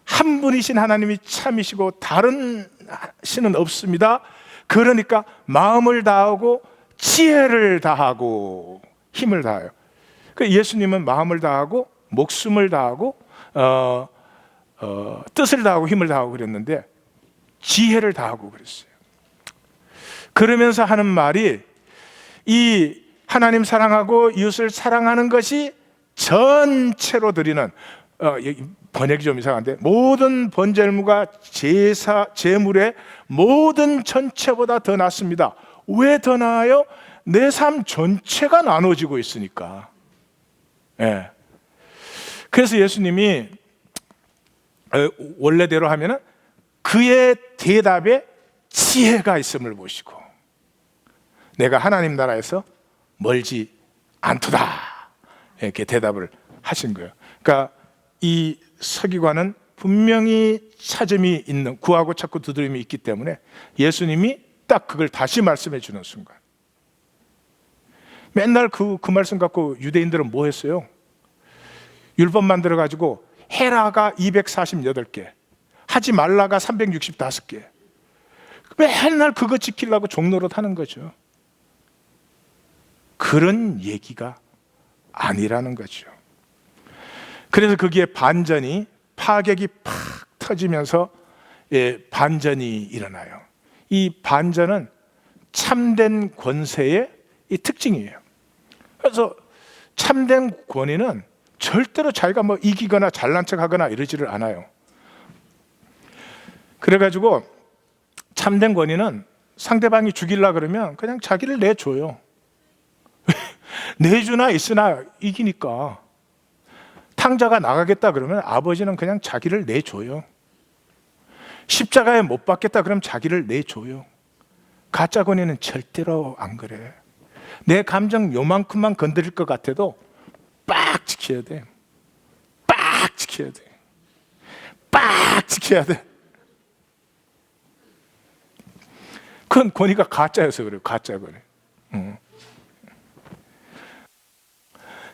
한 분이신 하나님이 참이시고 다른 신은 없습니다. 그러니까 마음을 다하고 지혜를 다하고 힘을 다해요. 예수님은 마음을 다하고 목숨을 다하고 뜻을 다하고 힘을 다하고 그랬는데 지혜를 다하고 그랬어요. 그러면서 하는 말이, 이 하나님 사랑하고 이웃을 사랑하는 것이 전체로 드리는, 번역이 좀 이상한데, 모든 번제물과 제물의 모든 전체보다 더 낫습니다. 왜 더 나아요? 내 삶 전체가 나눠지고 있으니까. 예. 그래서 예수님이 원래대로 하면은 그의 대답에 지혜가 있음을 보시고 내가 하나님 나라에서 멀지 않도다, 이렇게 대답을 하신 거예요. 그러니까 이 서기관은 분명히 찾음이 있는, 구하고 찾고 두드림이 있기 때문에 예수님이 딱 그걸 다시 말씀해 주는 순간, 맨날 그 말씀 갖고 유대인들은 뭐 했어요? 율법 만들어 가지고 해라가 248개, 하지 말라가 365개, 맨날 그거 지키려고 종노릇 하는 거죠. 그런 얘기가 아니라는 거죠. 그래서 거기에 반전이, 파격이 팍 터지면서 반전이 일어나요. 이 반전은 참된 권세의 이 특징이에요. 그래서 참된 권위는 절대로 자기가 뭐 이기거나 잘난 척하거나 이러지를 않아요. 그래가지고 참된 권위는 상대방이 죽이려 그러면 그냥 자기를 내줘요. 내주나 있으나 이기니까. 탕자가 나가겠다 그러면 아버지는 그냥 자기를 내줘요. 십자가에 못 박겠다 그러면 자기를 내줘요. 가짜 권위는 절대로 안 그래. 내 감정 요만큼만 건드릴 것 같아도 빡 지켜야 돼. 빡 지켜야 돼. 빡 지켜야 돼. 그건 권위가 가짜여서 그래요. 가짜 권위.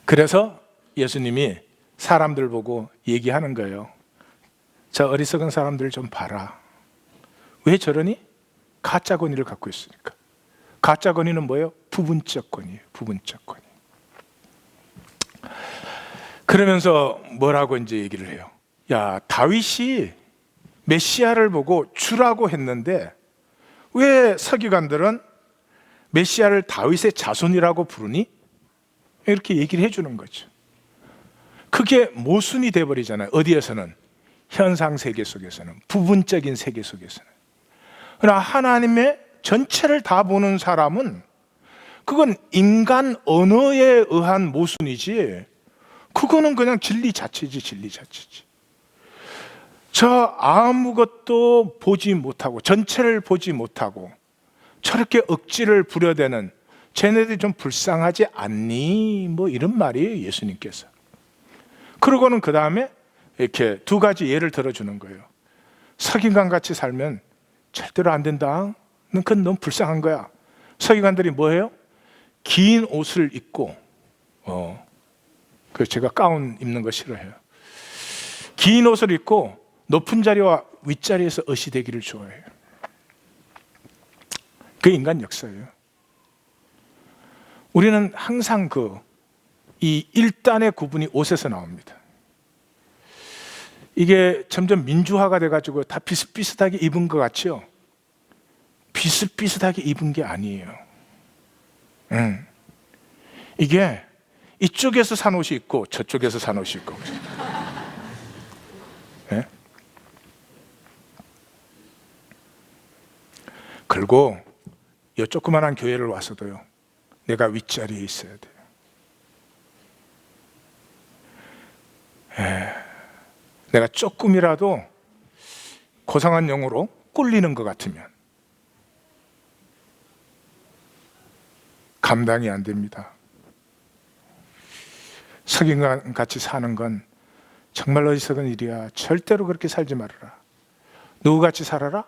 그래서 예수님이 사람들 보고 얘기하는 거예요. 저 어리석은 사람들 좀 봐라. 왜 저러니? 가짜 권위를 갖고 있으니까. 가짜 권위는 뭐예요? 부분적 권위예요. 부분적 권위. 그러면서 뭐라고 이제 얘기를 해요? 야, 다윗이 메시아를 보고 주라고 했는데 왜 서기관들은 메시아를 다윗의 자손이라고 부르니? 이렇게 얘기를 해주는 거죠. 그게 모순이 돼버리잖아요. 어디에서는? 현상 세계 속에서는, 부분적인 세계 속에서는. 그러나 하나님의 전체를 다 보는 사람은 그건 인간 언어에 의한 모순이지, 그거는 그냥 진리 자체지. 진리 자체지. 저 아무것도 보지 못하고, 전체를 보지 못하고 저렇게 억지를 부려대는 쟤네들이 좀 불쌍하지 않니? 뭐 이런 말이에요, 예수님께서. 그러고는 그 다음에 이렇게 두 가지 예를 들어주는 거예요. 서기관 같이 살면 절대로 안 된다. 그건 너무 불쌍한 거야. 서기관들이 뭐해요? 긴 옷을 입고, 그 제가 가운 입는 거 싫어해요. 긴 옷을 입고 높은 자리와 윗자리에서 어시되기를 좋아해요. 그 인간 역사예요. 우리는 항상 이 일단의 구분이 옷에서 나옵니다. 이게 점점 민주화가 돼가지고 다 비슷비슷하게 입은 것 같죠? 비슷비슷하게 입은 게 아니에요. 이게 이쪽에서 산 옷이 있고 저쪽에서 산 옷이 있고. 네? 그리고 이 조그만한 교회를 와서도요, 내가 윗자리에 있어야 돼요. 내가 조금이라도 고상한 영으로 꿀리는 것 같으면 감당이 안 됩니다. 서기관 같이 사는 건 정말 어리석은 일이야. 절대로 그렇게 살지 말아라. 누구같이 살아라?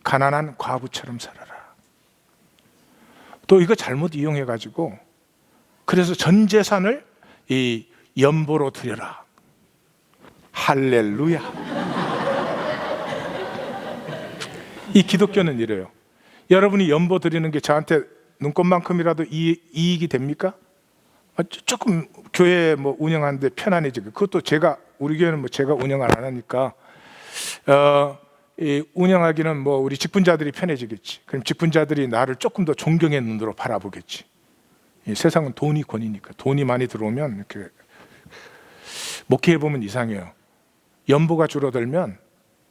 가난한 과부처럼 살아라. 또 이거 잘못 이용해가지고 그래서 전 재산을 이 연보로 드려라. 할렐루야. 이 기독교는 이래요. 여러분이 연보 드리는 게 저한테 눈꽃만큼이라도 이익이 됩니까? 조금 교회 뭐 운영하는데 편안해지고, 그것도 우리 교회는 뭐 제가 운영을 안 하니까 운영하기는 뭐 우리 직분자들이 편해지겠지. 그럼 직분자들이 나를 조금 더 존경의 눈으로 바라보겠지. 이 세상은 돈이 권이니까. 돈이 많이 들어오면 이렇게 목회해 보면 이상해요. 연보가 줄어들면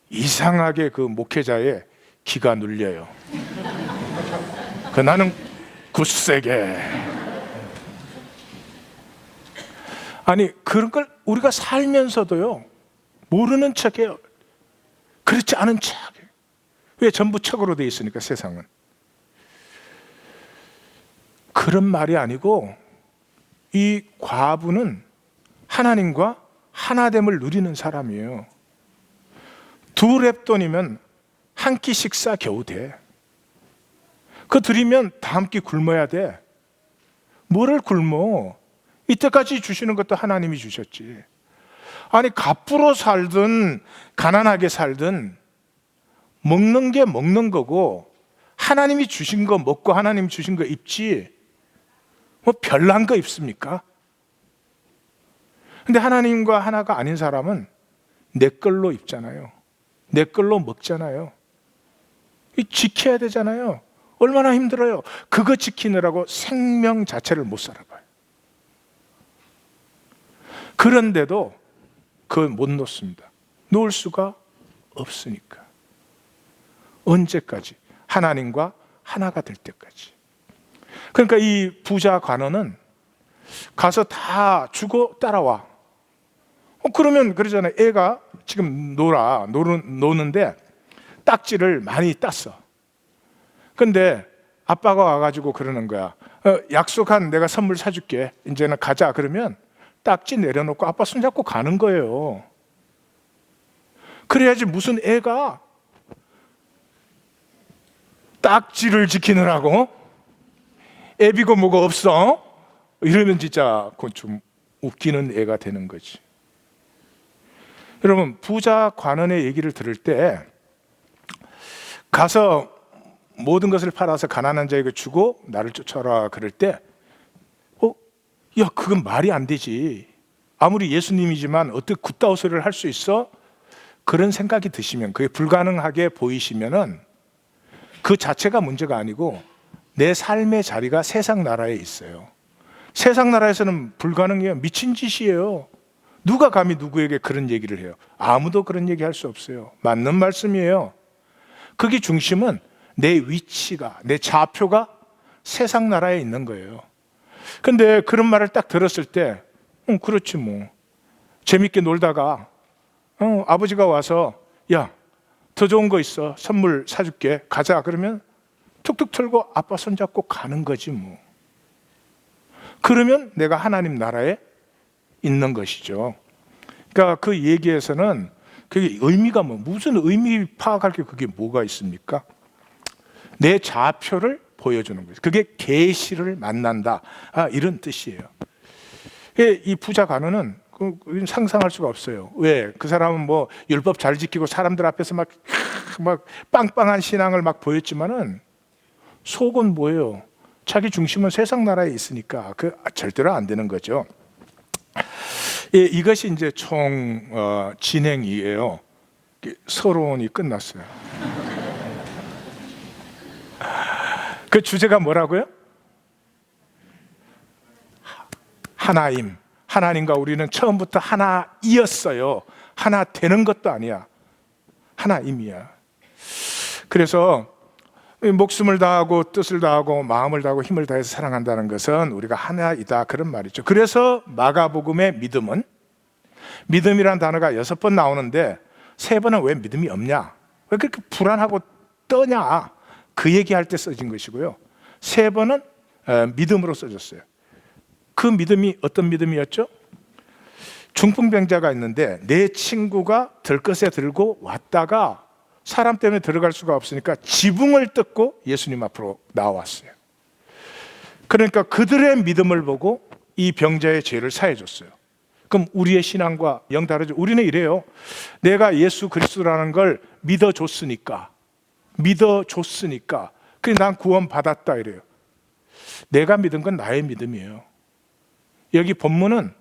이상하게 그 목회자의 기가 눌려요. 나는 굳세게. 아니, 그런 걸 우리가 살면서도요 모르는 척해요. 그렇지 않은 척. 왜 전부 척으로 돼 있으니까 세상은. 그런 말이 아니고 이 과부는 하나님과 하나됨을 누리는 사람이에요. 2렙돈이면 한 끼 식사 겨우 돼. 그거 드리면 다음 끼 굶어야 돼. 뭐를 굶어? 이때까지 주시는 것도 하나님이 주셨지. 아니 갑부로 살든 가난하게 살든 먹는 게 먹는 거고 하나님이 주신 거 먹고 하나님이 주신 거 입지 뭐 별난 거 입습니까? 근데 하나님과 하나가 아닌 사람은 내 걸로 입잖아요. 내 걸로 먹잖아요. 지켜야 되잖아요. 얼마나 힘들어요. 그거 지키느라고 생명 자체를 못 살아봐요. 그런데도 그걸 못 놓습니다. 놓을 수가 없으니까. 언제까지? 하나님과 하나가 될 때까지. 그러니까 이 부자 관원은 가서 다 주고 따라와. 그러면 그러잖아요. 애가 지금 노는데 딱지를 많이 땄어. 근데 아빠가 와가지고 그러는 거야. 약속한 내가 선물 사줄게. 이제는 가자. 그러면 딱지 내려놓고 아빠 손잡고 가는 거예요. 그래야지 무슨 애가 딱지를 지키느라고 애비고 뭐가 없어? 이러면 진짜 그건 좀 웃기는 애가 되는 거지. 여러분, 부자 관원의 얘기를 들을 때 가서 모든 것을 팔아서 가난한 자에게 주고 나를 쫓아라 그럴 때 야, 그건 말이 안 되지. 아무리 예수님이지만 어떻게 굿다우 소리를 할 수 있어? 그런 생각이 드시면, 그게 불가능하게 보이시면은 그 자체가 문제가 아니고 내 삶의 자리가 세상 나라에 있어요. 세상 나라에서는 불가능해요. 미친 짓이에요. 누가 감히 누구에게 그런 얘기를 해요? 아무도 그런 얘기 할 수 없어요. 맞는 말씀이에요. 그게 중심은 내 위치가, 내 좌표가 세상 나라에 있는 거예요. 근데 그런 말을 딱 들었을 때 그렇지 뭐. 재밌게 놀다가 아버지가 와서 야, 더 좋은 거 있어. 선물 사줄게. 가자. 그러면 툭툭 털고 아빠 손잡고 가는 거지 뭐. 그러면 내가 하나님 나라에 있는 것이죠. 그러니까 그 얘기에서는 그게 의미가 무슨 의미 파악할 게 그게 뭐가 있습니까? 내 좌표를 보여주는 거죠. 그게 계시를 만난다. 이런 뜻이에요. 이 부자 관원은 상상할 수가 없어요. 왜? 그 사람은 뭐 율법 잘 지키고 사람들 앞에서 막 빵빵한 신앙을 막 보였지만은 속은 뭐예요? 자기 중심은 세상 나라에 있으니까 그 절대로 안 되는 거죠. 이것이 이제 총 진행이에요. 서론이 끝났어요. 그 주제가 뭐라고요? 하나임. 하나님과 우리는 처음부터 하나이었어요. 하나 되는 것도 아니야. 하나임이야. 그래서 목숨을 다하고 뜻을 다하고 마음을 다하고 힘을 다해서 사랑한다는 것은 우리가 하나이다, 그런 말이죠. 그래서 마가복음의 믿음이라는 단어가 6번 나오는데 3번은 왜 믿음이 없냐? 왜 그렇게 불안하고 떠냐? 그 얘기할 때 써진 것이고요. 3번은 믿음으로 써졌어요. 그 믿음이 어떤 믿음이었죠? 중풍병자가 있는데 내 친구가 들것에 들고 왔다가 사람 때문에 들어갈 수가 없으니까 지붕을 뜯고 예수님 앞으로 나왔어요. 그러니까 그들의 믿음을 보고 이 병자의 죄를 사해 줬어요. 그럼 우리의 신앙과 영 다르죠. 우리는 이래요. 내가 예수 그리스도라는 걸 믿어줬으니까 그래서 난 구원 받았다 이래요. 내가 믿은 건 나의 믿음이에요. 여기 본문은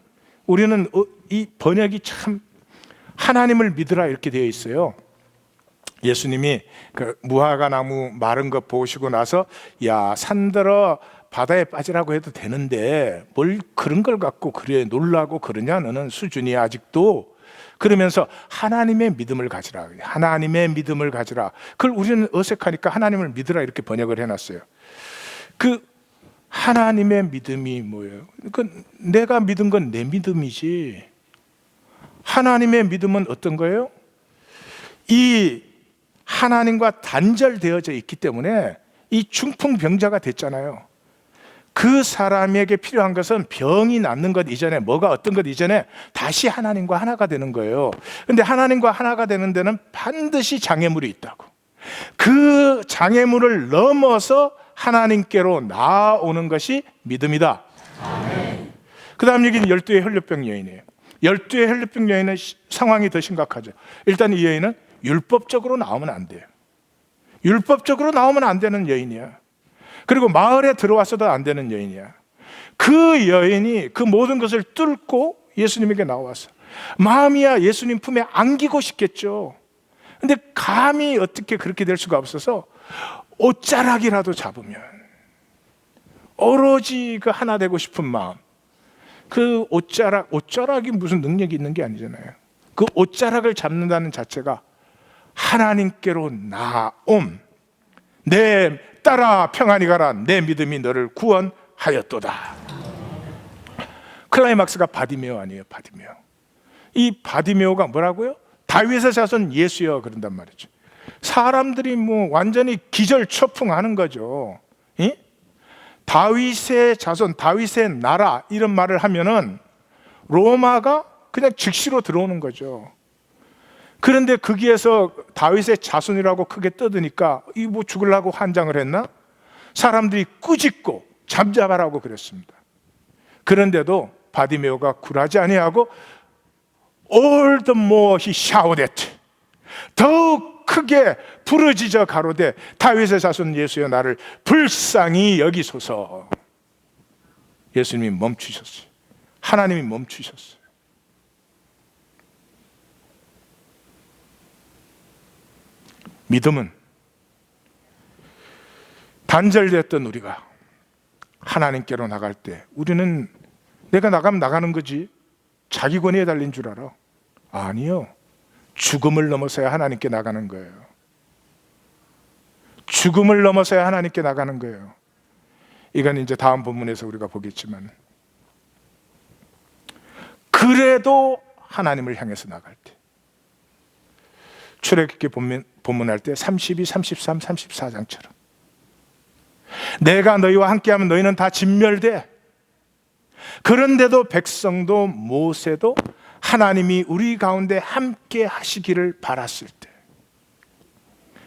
우리는 이 번역이 참 하나님을 믿으라 이렇게 되어 있어요. 예수님이 그 무화과 나무 마른 것 보시고 나서 야, 산들어 바다에 빠지라고 해도 되는데 뭘 그런 걸 갖고 그래 놀라고 그러냐, 너는 수준이 아직도. 그러면서 하나님의 믿음을 가지라. 하나님의 믿음을 가지라. 그걸 우리는 어색하니까 하나님을 믿으라 이렇게 번역을 해놨어요. 그 하나님의 믿음이 뭐예요? 그 내가 믿은 건 내 믿음이지. 하나님의 믿음은 어떤 거예요? 이 하나님과 단절되어져 있기 때문에 이 중풍병자가 됐잖아요. 그 사람에게 필요한 것은 병이 낫는 것 이전에, 뭐가 어떤 것 이전에 다시 하나님과 하나가 되는 거예요. 근데 하나님과 하나가 되는 데는 반드시 장애물이 있다고. 그 장애물을 넘어서 하나님께로 나아오는 것이 믿음이다. 그 다음 얘기는 12의 혈류병 여인이에요. 12의 혈류병 여인은 상황이 더 심각하죠. 일단 이 여인은 율법적으로 나오면 안 돼요. 율법적으로 나오면 안 되는 여인이야. 그리고 마을에 들어와서도 안 되는 여인이야. 그 여인이 그 모든 것을 뚫고 예수님에게 나와서 마음이야 예수님 품에 안기고 싶겠죠. 근데 감히 어떻게 그렇게 될 수가 없어서 옷자락이라도 잡으면, 오로지 그 하나 되고 싶은 마음, 그 옷자락이 무슨 능력이 있는 게 아니잖아요. 그 옷자락을 잡는다는 자체가 하나님께로 나옴. 내 딸아 평안히 가라, 내 믿음이 너를 구원하였도다. 클라이막스가 바디메오 아니에요. 바디메오. 이 바디메오가 뭐라고요? 다윗의 자손 예수여 그런단 말이죠. 사람들이 뭐 완전히 기절초풍하는 거죠. 이? 다윗의 자손, 다윗의 나라 이런 말을 하면은 로마가 그냥 즉시로 들어오는 거죠. 그런데 거기에서 다윗의 자손이라고 크게 떠드니까 이 뭐 죽으려고 환장을 했나? 사람들이 꾸짖고 잠잠하라고 그랬습니다. 그런데도 바디메오가 굴하지 아니하고 all the more he shouted, 더욱 크게 부르짖어 가로되 다윗의 자손 예수여 나를 불쌍히 여기소서. 예수님이 멈추셨어요. 하나님이 멈추셨어요. 믿음은 단절됐던 우리가 하나님께로 나갈 때, 우리는 내가 나가면 나가는 거지 자기 권위에 달린 줄 알아? 아니요. 죽음을 넘어서야 하나님께 나가는 거예요. 죽음을 넘어서야 하나님께 나가는 거예요. 이건 이제 다음 본문에서 우리가 보겠지만, 그래도 하나님을 향해서 나갈 때, 출애굽기 본문할 때 32, 33, 34장처럼 내가 너희와 함께하면 너희는 다 진멸돼. 그런데도 백성도 모세도 하나님이 우리 가운데 함께 하시기를 바랐을 때,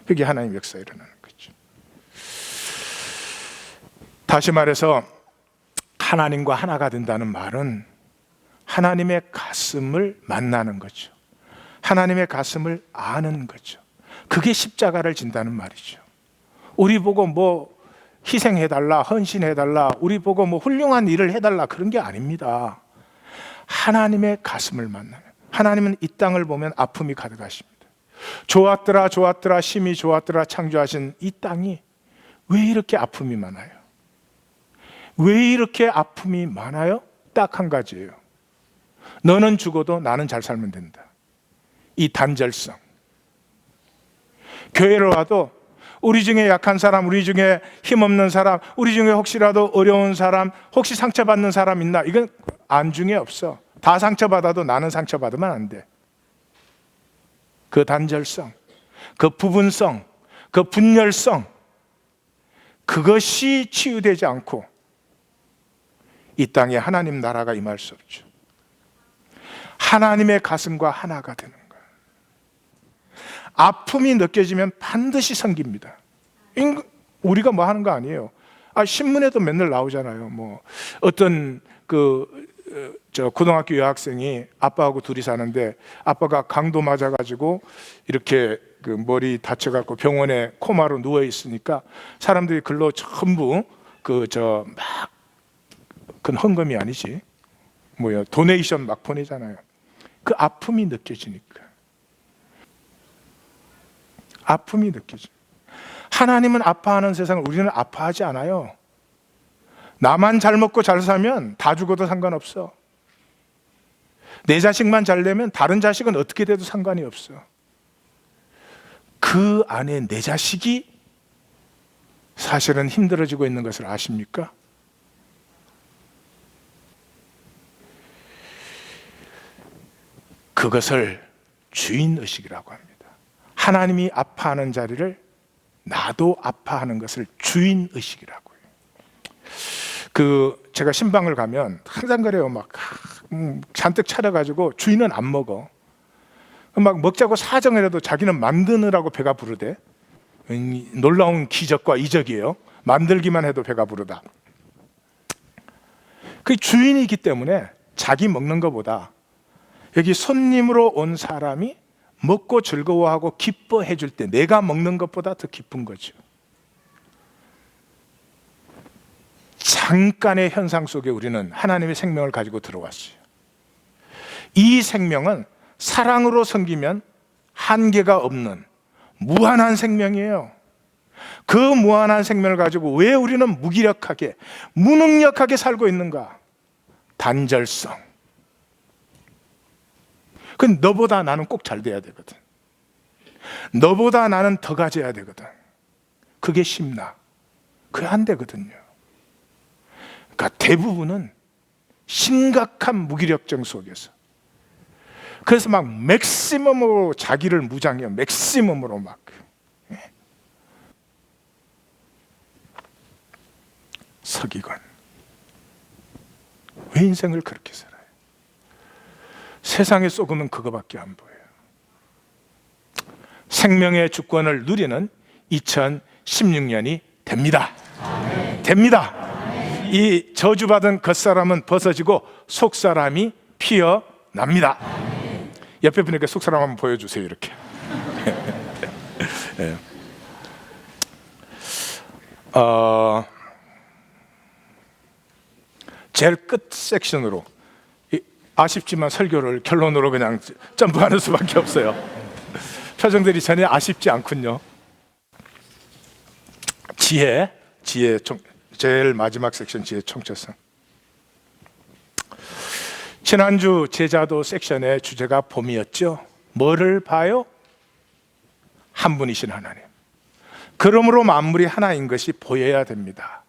그게 하나님의 역사에 일어나는 거죠. 다시 말해서 하나님과 하나가 된다는 말은 하나님의 가슴을 만나는 거죠. 하나님의 가슴을 아는 거죠. 그게 십자가를 진다는 말이죠. 우리 보고 뭐 희생해달라, 헌신해달라, 우리 보고 뭐 훌륭한 일을 해달라, 그런 게 아닙니다. 하나님의 가슴을 만나면, 하나님은 이 땅을 보면 아픔이 가득하십니다. 좋았더라 좋았더라 심히 좋았더라 창조하신 이 땅이 왜 이렇게 아픔이 많아요? 왜 이렇게 아픔이 많아요? 딱 한 가지예요. 너는 죽어도 나는 잘 살면 된다. 이 단절성. 교회로 와도 우리 중에 약한 사람, 우리 중에 힘없는 사람, 우리 중에 혹시라도 어려운 사람, 혹시 상처받는 사람 있나? 이건 안중에 없어. 다 상처받아도 나는 상처받으면 안 돼. 그 단절성, 그 부분성, 그 분열성, 그것이 치유되지 않고 이 땅에 하나님 나라가 임할 수 없죠. 하나님의 가슴과 하나가 되는 거예요. 아픔이 느껴지면 반드시 생깁니다. 우리가 뭐 하는 거 아니에요. 신문에도 맨날 나오잖아요. 뭐 어떤 저 고등학교 여학생이 아빠하고 둘이 사는데 아빠가 강도 맞아가지고 이렇게 그 머리 다쳐갖고 병원에 코마로 누워 있으니까 사람들이 글로 전부 그건 헌금이 아니지, 뭐야, 도네이션 막 보내잖아요. 그 아픔이 느껴지니까. 아픔이 느껴져. 하나님은 아파하는 세상을 우리는 아파하지 않아요. 나만 잘 먹고 잘 살면 다 죽어도 상관없어. 내 자식만 잘 되면 다른 자식은 어떻게 돼도 상관이 없어. 그 안에 내 자식이 사실은 힘들어지고 있는 것을 아십니까? 그것을 주인의식이라고 합니다. 하나님이 아파하는 자리를 나도 아파하는 것을 주인의식이라고요. 제가 신방을 가면 항상 그래요. 막 잔뜩 차려가지고 주인은 안 먹어. 막 먹자고 사정이라도 자기는 만드느라고 배가 부르대. 놀라운 기적과 이적이에요. 만들기만 해도 배가 부르다. 그 주인이기 때문에 자기 먹는 것보다 여기 손님으로 온 사람이 먹고 즐거워하고 기뻐해 줄 때 내가 먹는 것보다 더 기쁜 거죠. 잠깐의 현상 속에 우리는 하나님의 생명을 가지고 들어왔어요. 이 생명은 사랑으로 섬기면 한계가 없는 무한한 생명이에요. 그 무한한 생명을 가지고 왜 우리는 무기력하게, 무능력하게 살고 있는가? 단절성. 그 너보다 나는 꼭 잘 돼야 되거든. 너보다 나는 더 가져야 되거든. 그게 심나. 그게 안 되거든요. 그러니까 대부분은 심각한 무기력증 속에서, 그래서 막 맥시멈으로 자기를 무장해요. 맥시멈으로 막. 서기관. 왜 인생을 그렇게 살아요? 세상에 쏘고는 그거밖에 안 보여요. 생명의 주권을 누리는 2016년이 됩니다. 됩니다. 이 저주받은 겉사람은 벗어지고 속사람이 피어납니다. 옆에 분에게 속사람 한번 보여주세요. 이렇게. 네. 제일 끝 섹션으로, 아쉽지만 설교를 결론으로 그냥 점프하는 수밖에 없어요. 표정들이 전혀 아쉽지 않군요. 지혜 제일 마지막 섹션, 지혜 총체성. 지난주 제자도 섹션의 주제가 봄이었죠. 뭐를 봐요? 한 분이신 하나님. 그러므로 만물이 하나인 것이 보여야 됩니다.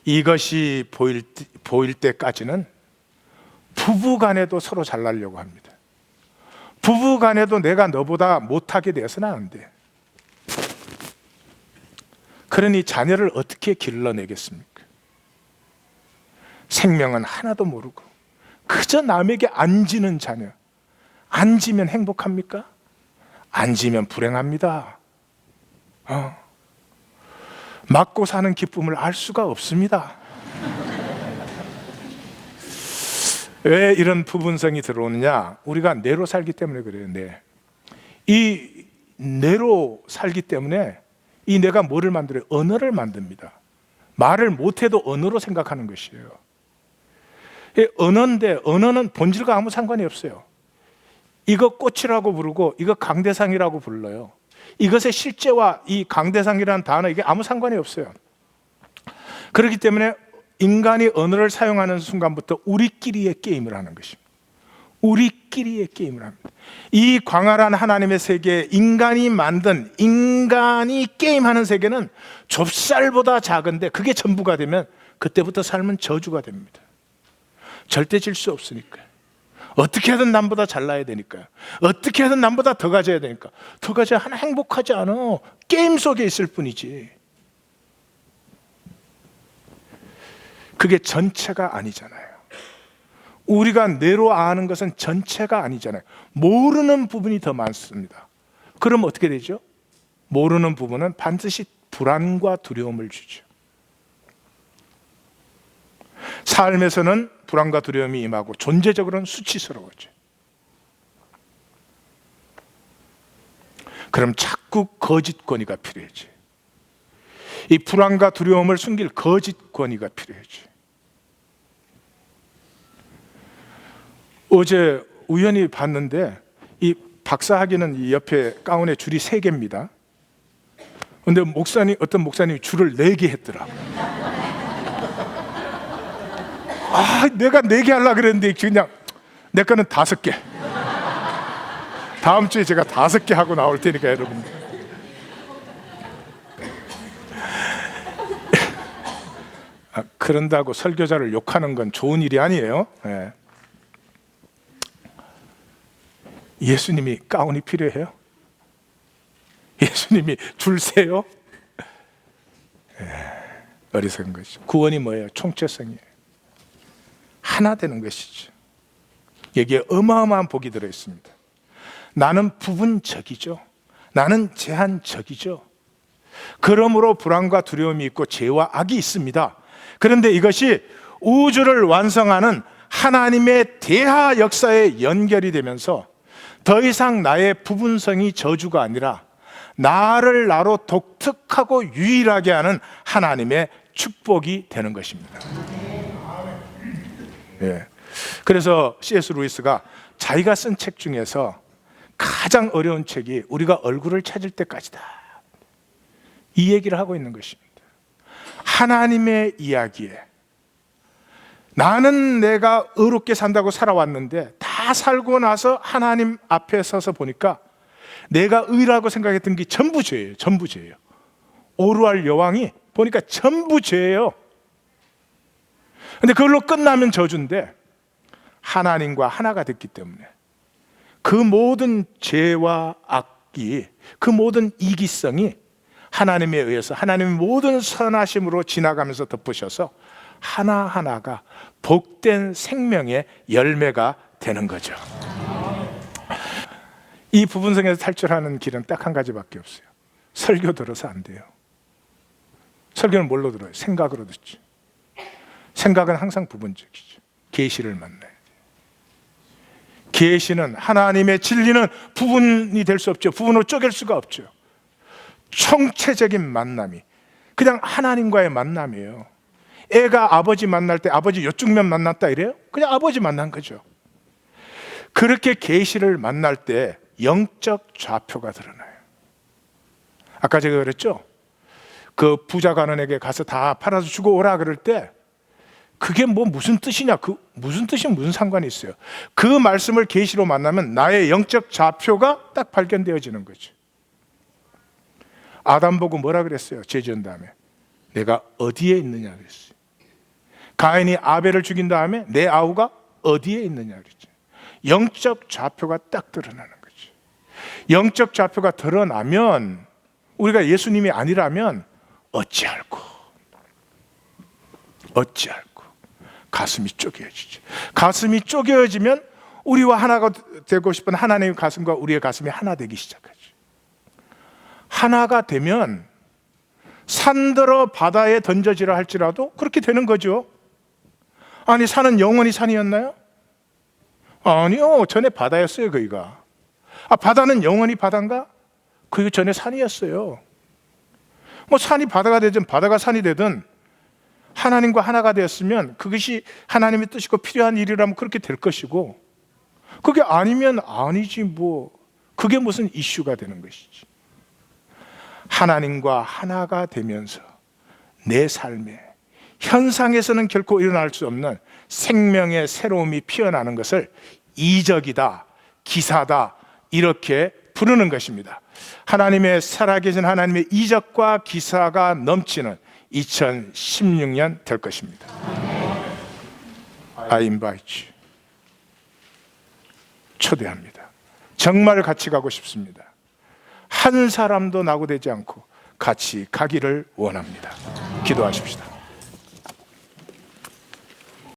이것이 보일 때까지는 부부 간에도 서로 잘나려고 합니다. 부부 간에도 내가 너보다 못하게 되어서는 안 돼. 그러니 자녀를 어떻게 길러내겠습니까? 생명은 하나도 모르고 그저 남에게 안지는 자녀. 안지면 행복합니까? 안지면 불행합니다. 맞고 사는 기쁨을 알 수가 없습니다. 왜 이런 부분성이 들어오느냐? 우리가 내로 살기 때문에 그래요. 이 내로 살기 때문에 이 내가 뭐를 만들어요? 언어를 만듭니다. 말을 못해도 언어로 생각하는 것이에요. 언어인데 언어는 본질과 아무 상관이 없어요. 이거 꽃이라고 부르고 이거 강대상이라고 불러요. 이것의 실제와 이 강대상이라는 단어, 이게 아무 상관이 없어요. 그렇기 때문에 인간이 언어를 사용하는 순간부터 우리끼리의 게임을 하는 것입니다. 우리끼리의 게임을 합니다. 이 광활한 하나님의 세계에 인간이 만든, 인간이 게임하는 세계는 좁쌀보다 작은데 그게 전부가 되면 그때부터 삶은 저주가 됩니다. 절대 질 수 없으니까요. 어떻게 하든 남보다 잘나야 되니까요. 어떻게 하든 남보다 더 가져야 되니까. 더 가져야 하나 행복하지 않아. 게임 속에 있을 뿐이지. 그게 전체가 아니잖아요. 우리가 뇌로 아는 것은 전체가 아니잖아요. 모르는 부분이 더 많습니다. 그럼 어떻게 되죠? 모르는 부분은 반드시 불안과 두려움을 주죠. 삶에서는 불안과 두려움이 임하고 존재적으로는 수치스러워져. 그럼 자꾸 거짓 권위가 필요해져. 이 불안과 두려움을 숨길 거짓 권위가 필요해져. 어제 우연히 봤는데 이 박사학위는 이 옆에 가운에 줄이 3개입니다. 근데 어떤 목사님이 줄을 4개 했더라. 내가 4개 하려고 그랬는데 그냥 내 거는 5개. 다음 주에 제가 5개 하고 나올 테니까 여러분. 그런다고 설교자를 욕하는 건 좋은 일이 아니에요. 네. 예수님이 가운이 필요해요? 예수님이 줄 세요? 어리석은 것이죠. 구원이 뭐예요? 총체성이에요. 하나 되는 것이죠. 여기에 어마어마한 복이 들어있습니다. 나는 부분적이죠. 나는 제한적이죠. 그러므로 불안과 두려움이 있고 죄와 악이 있습니다. 그런데 이것이 우주를 완성하는 하나님의 대하 역사에 연결이 되면서 더 이상 나의 부분성이 저주가 아니라 나를 나로 독특하고 유일하게 하는 하나님의 축복이 되는 것입니다. 예. 그래서 C.S. 루이스가 자기가 쓴 책 중에서 가장 어려운 책이 우리가 얼굴을 찾을 때까지다, 이 얘기를 하고 있는 것입니다. 하나님의 이야기에 나는 내가 의롭게 산다고 살아왔는데 다 살고 나서 하나님 앞에 서서 보니까 내가 의라고 생각했던 게 전부 죄예요. 전부 죄예요. 오르알 여왕이 보니까 전부 죄예요. 근데 그걸로 끝나면 저주인데 하나님과 하나가 됐기 때문에 그 모든 죄와 악이, 그 모든 이기성이 하나님에 의해서 하나님의 모든 선하심으로 지나가면서 덮으셔서 하나하나가 복된 생명의 열매가 되는 거죠. 이 부분성에서 탈출하는 길은 딱 한 가지밖에 없어요. 설교 들어서 안 돼요. 설교는 뭘로 들어요? 생각으로 듣죠. 생각은 항상 부분적이죠. 계시를 만나야 돼요. 계시는, 하나님의 진리는 부분이 될 수 없죠. 부분으로 쪼갤 수가 없죠. 총체적인 만남이 그냥 하나님과의 만남이에요. 애가 아버지 만날 때 아버지 요쪽 면 만났다 이래요? 그냥 아버지 만난 거죠. 그렇게 계시를 만날 때 영적 좌표가 드러나요. 아까 제가 그랬죠? 그 부자 간원에게 가서 다 팔아서 주고 오라 그럴 때 그게 뭐 무슨 뜻이냐, 그 무슨 뜻이 무슨 상관이 있어요. 그 말씀을 계시로 만나면 나의 영적 좌표가 딱 발견되어지는 거죠. 아담 보고 뭐라 그랬어요? 죄 지은 다음에 내가 어디에 있느냐 그랬어요. 가인이 아벨을 죽인 다음에 내 아우가 어디에 있느냐 그랬죠. 영적 좌표가 딱 드러나는 거죠. 영적 좌표가 드러나면 우리가 예수님이 아니라면 어찌할꼬 가슴이 쪼개어지죠. 가슴이 쪼개어지면 우리와 하나가 되고 싶은 하나님의 가슴과 우리의 가슴이 하나 되기 시작하죠. 하나가 되면 산들어 바다에 던져지라 할지라도 그렇게 되는 거죠. 아니, 산은 영원히 산이었나요? 아니요, 전에 바다였어요. 거기가. 바다는 영원히 바다인가? 그 전에 산이었어요. 뭐 산이 바다가 되든 바다가 산이 되든 하나님과 하나가 되었으면 그것이 하나님의 뜻이고 필요한 일이라면 그렇게 될 것이고, 그게 아니면 아니지 뭐, 그게 무슨 이슈가 되는 것이지. 하나님과 하나가 되면서 내 삶에 현상에서는 결코 일어날 수 없는 생명의 새로움이 피어나는 것을 이적이다, 기사다, 이렇게 부르는 것입니다. 하나님의 살아계신 하나님의 이적과 기사가 넘치는 2016년 될 것입니다. I invite you. 초대합니다. 정말 같이 가고 싶습니다. 한 사람도 낙오되지 않고 같이 가기를 원합니다. 기도하십시다.